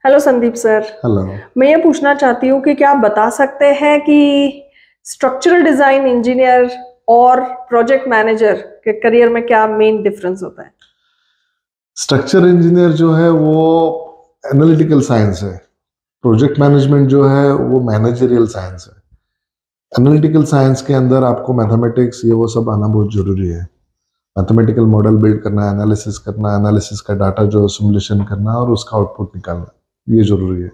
Hello Sandeep sir. Hello. मैं ये पूछना चाहती हूँ कि क्या आप बता सकते हैं कि स्ट्रक्चरल डिजाइन इंजीनियर और प्रोजेक्ट मैनेजर के करियर में क्या मेन डिफरेंस होता है? स्ट्रक्चर इंजीनियर जो है वो एनालिटिकल साइंस है। प्रोजेक्ट मैनेजमेंट जो है वो मैनेजरियल साइंस है। एनालिटिकल साइंस के अंदर आपको मैथमेटिक्स ये वो सब आना बहुत जरूरी है। मैथमेटिकल मॉडल बिल्ड करना, एनालिसिस करना, एनालिसिस का डाटा जो सिमुलेशन करना और उसका आउटपुट निकालना, ये जरूरी है।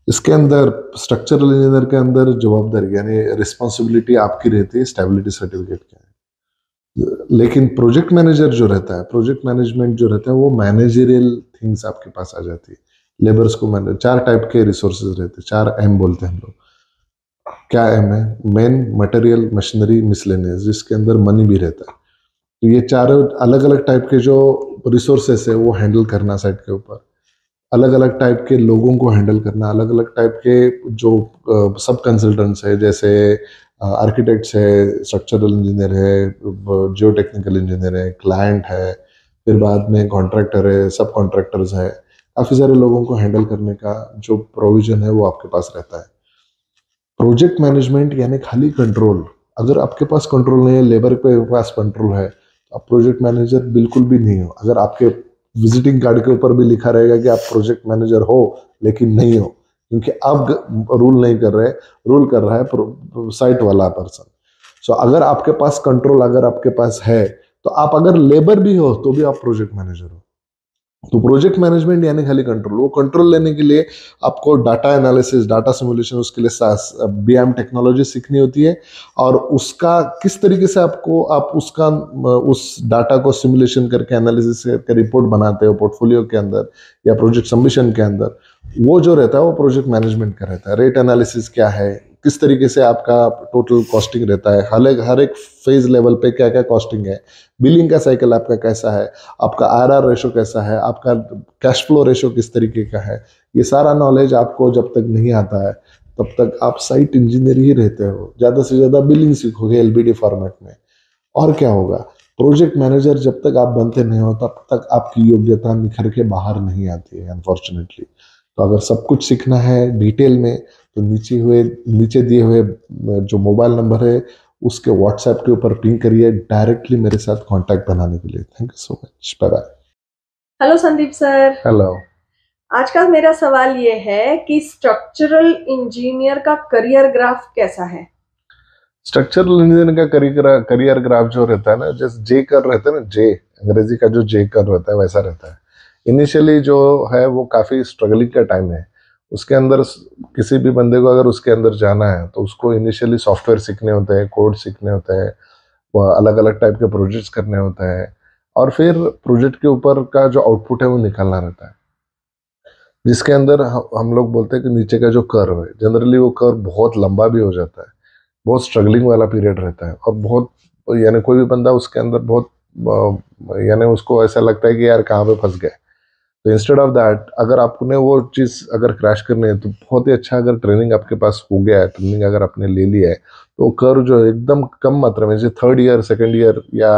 इसके अंदर स्ट्रक्चरल इंजीनियर के अंदर जवाबदारी यानी रिस्पॉन्सिबिलिटी आपकी रहती है स्टेबिलिटी सर्टिफिकेट की। लेकिन प्रोजेक्ट मैनेजर जो रहता है, प्रोजेक्ट मैनेजमेंट जो रहता है, वो मैनेजरियल थिंग्स आपके पास आ जाती है। लेबर्स को मैनेज, चार टाइप के रिसोर्सेज रहते हैं, 4 M बोलते हैं हम लोग। क्या M है? मेन, मटेरियल, मशीनरी, मिसलेनियस, जिसके अंदर मनी भी रहता है। तो ये चारों अलग अलग टाइप के जो रिसोर्सेस है वो हैंडल करना साइट के ऊपर, अलग अलग टाइप के लोगों को हैंडल करना, अलग अलग टाइप के जो सब कंसल्टेंट्स है, जैसे आर्किटेक्ट्स है, स्ट्रक्चरल इंजीनियर है, जियो टेक्निकल इंजीनियर है, क्लाइंट है, फिर बाद में कॉन्ट्रैक्टर है, सब कॉन्ट्रैक्टर्स है। काफ़ी सारे लोगों को हैंडल करने का जो प्रोविजन है वो आपके पास रहता है। प्रोजेक्ट मैनेजमेंट यानी खाली कंट्रोल। अगर आपके पास कंट्रोल नहीं है, लेबर के पास कंट्रोल है, तो आप प्रोजेक्ट मैनेजर बिल्कुल भी नहीं हो। अगर आपके विजिटिंग कार्ड के ऊपर भी लिखा रहेगा कि आप प्रोजेक्ट मैनेजर हो, लेकिन नहीं हो, क्योंकि आप रूल नहीं कर रहे, रूल कर रहा है साइट वाला पर्सन। सो अगर आपके पास कंट्रोल, अगर आपके पास है, तो आप अगर लेबर भी हो तो भी आप प्रोजेक्ट मैनेजर हो। तो प्रोजेक्ट मैनेजमेंट यानी खाली कंट्रोल। वो कंट्रोल लेने के लिए आपको डाटा एनालिसिस, डाटा सिमुलेशन, उसके लिए बीएम टेक्नोलॉजी सीखनी होती है। और उसका किस तरीके से आप उसका उस डाटा को सिमुलेशन करके, एनालिसिस करके रिपोर्ट बनाते हो पोर्टफोलियो के अंदर या प्रोजेक्ट सबमिशन के अंदर, वो जो रहता है वो प्रोजेक्ट मैनेजमेंट का रहता है। रेट एनालिसिस क्या है, किस तरीके से आपका टोटल कॉस्टिंग रहता है, हर एक फेज लेवल पे क्या क्या कॉस्टिंग है, बिलिंग का साइकिल आपका कैसा है, आपका आरआर रेशो कैसा है, आपका कैश फ्लो रेशो किस तरीके का है। ये सारा नॉलेज आपको जब तक नहीं आता है तब तक आप साइट इंजीनियर ही रहते हो। ज़्यादा से ज़्यादा बिलिंग सीखोगे एलबीडी फॉर्मेट में, और क्या होगा। प्रोजेक्ट मैनेजर जब तक आप बनते नहीं हो तब तक आपकी योग्यता निखर के बाहर नहीं आती है, अनफॉर्चुनेटली। तो अगर सब कुछ सीखना है डिटेल में, तो नीचे दिए हुए जो मोबाइल नंबर है उसके व्हाट्सएप के ऊपर पिंग करिए डायरेक्टली मेरे साथ कांटेक्ट बनाने के लिए। Thank you so much, bye bye. Hello Sandeep sir. Hello. आज का मेरा सवाल ये है कि स्ट्रक्चरल इंजीनियर का करियर ग्राफ कैसा है? स्ट्रक्चरल इंजीनियर का करियर ग्राफ जो रहता है ना, जैसे जे कर रहता है ना, जे अंग्रेजी का जो जे कर रहता है वैसा रहता है। इनिशियली जो है वो काफ़ी स्ट्रगलिंग का टाइम है। उसके अंदर किसी भी बंदे को अगर उसके अंदर जाना है तो उसको इनिशियली सॉफ्टवेयर सीखने होते हैं, कोड सीखने होते हैं, अलग अलग टाइप के प्रोजेक्ट्स करने होते हैं, और फिर प्रोजेक्ट के ऊपर का जो आउटपुट है वो निकालना रहता है। जिसके अंदर हम लोग बोलते हैं कि नीचे का जो कर्व है, जनरली वो कर्व बहुत लंबा भी हो जाता है, बहुत स्ट्रगलिंग वाला पीरियड रहता है, और बहुत, यानी कोई भी बंदा उसके अंदर बहुत यानी उसको ऐसा लगता है कि यार कहाँ पे फंस गए। तो इंस्टेड ऑफ दैट, अगर आपने वो चीज़ अगर क्रैश करनी है तो बहुत ही अच्छा, अगर ट्रेनिंग आपके पास हो गया है, ट्रेनिंग अगर आपने ले लिया है, तो कर्व जो है एकदम कम मात्रा में, जैसे 3rd ईयर 2nd ईयर या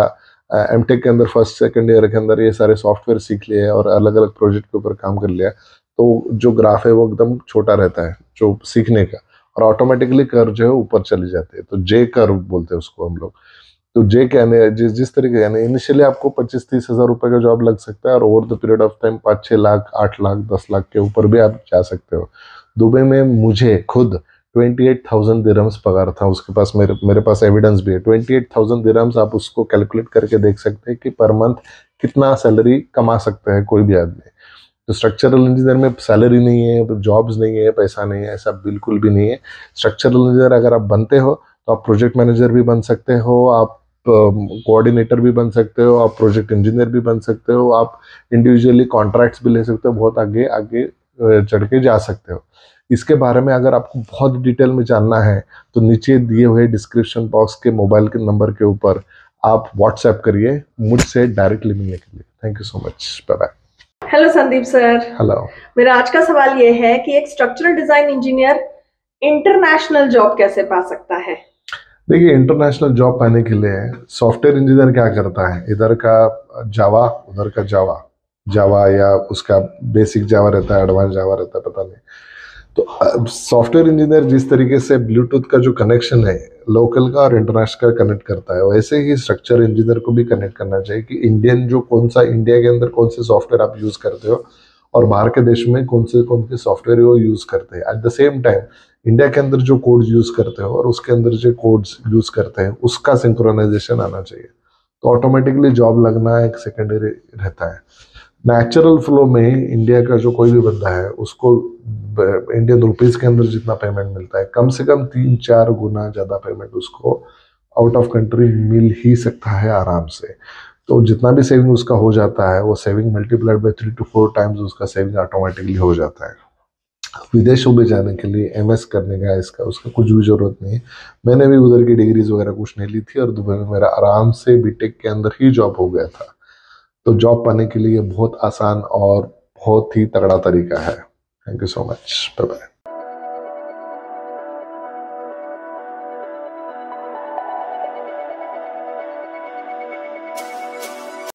एमटेक के अंदर 1st 2nd ईयर के अंदर ये सारे सॉफ्टवेयर सीख लिए और अलग अलग प्रोजेक्ट के ऊपर काम कर लिया, तो जो ग्राफ है वो एकदम छोटा रहता है जो सीखने का, और ऑटोमेटिकली कर्व जो है ऊपर चली जाती है। तो जे कर्व बोलते हैं उसको हम लोग। तो जे कहने जिस तरीके, यानी इनिशियली आपको 25-30 हज़ार रुपए का जॉब लग सकता है, और over the period of time 5-6 lakh, 8 lakh, 10 lakh के ऊपर भी आप जा सकते हो। दुबई में मुझे खुद 28,000 दिरहम्स पगार था, उसके पास मेरे पास एविडेंस भी है। 28,000 दिरहम्स, आप उसको कैलकुलेट करके देख सकते हैं कि पर मंथ कितना सैलरी कमा सकता है कोई भी आदमी। तो स्ट्रक्चरल इंजीनियर में सैलरी नहीं है, जॉब्स नहीं है, पैसा नहीं है, ऐसा बिल्कुल भी नहीं है। स्ट्रक्चरल इंजीनियर अगर आप बनते हो तो आप प्रोजेक्ट मैनेजर भी बन सकते हो, आप कोऑर्डिनेटर भी बन सकते हो, आप प्रोजेक्ट इंजीनियर भी बन सकते हो, आप इंडिविजुअली कॉन्ट्रैक्ट्स भी ले सकते हो, बहुत आगे आगे चढ़ के जा सकते हो। इसके बारे में अगर आपको बहुत डिटेल में जानना है तो नीचे दिए हुए डिस्क्रिप्शन बॉक्स के मोबाइल के नंबर के ऊपर आप व्हाट्सएप करिए मुझसे डायरेक्टली मिलने के लिए। Thank you so much, bye bye. Hello Sandeep sir. Hello. मेरा आज का सवाल ये है कि एक structural design engineer international job कैसे पा सकता है? देखिए, इंटरनेशनल जॉब पाने के लिए सॉफ्टवेयर इंजीनियर क्या करता है, इधर का जावा उधर का जावा, जावा या उसका बेसिक जावा रहता है, एडवांस जावा रहता है, पता नहीं। तो सॉफ्टवेयर इंजीनियर जिस तरीके से ब्लूटूथ का जो कनेक्शन है लोकल का और इंटरनेशनल का कनेक्ट करता है, वैसे ही स्ट्रक्चर इंजीनियर को भी कनेक्ट करना चाहिए कि इंडियन जो कौन सा इंडिया के अंदर कौन से सॉफ्टवेयर आप यूज करते हो और बाहर के देश में कौन से सॉफ्टवेयर वो यूज करते हैं। At the same time India के अंदर जो कोड यूज करते हो और उसके अंदर जो कोड्स यूज करते हैं उसका सिंक्रोनाइजेशन आना चाहिए, तो ऑटोमेटिकली जॉब लगना एक सेकेंडरी रहता है। नेचुरल फ्लो में इंडिया का जो कोई भी बंदा है उसको इंडियन रुपीज के अंदर जितना पेमेंट मिलता है, कम से कम 3-4 गुना ज़्यादा पेमेंट उसको आउट ऑफ कंट्री मिल ही सकता है आराम से। तो जितना भी सेविंग उसका हो जाता है वो saving multiplied by 3 to 4 times उसका सेविंग ऑटोमेटिकली हो जाता है। विदेशों में जाने के लिए एमएस करने का इसका उसका कुछ भी जरूरत नहीं। मैंने भी उधर की डिग्रीज वगैरह कुछ नहीं ली थी और दुबई में मेरा आराम से बीटेक के अंदर ही जॉब हो गया था। तो जॉब पाने के लिए बहुत आसान और बहुत ही तगड़ा तरीका है। Thank you so much, bye bye.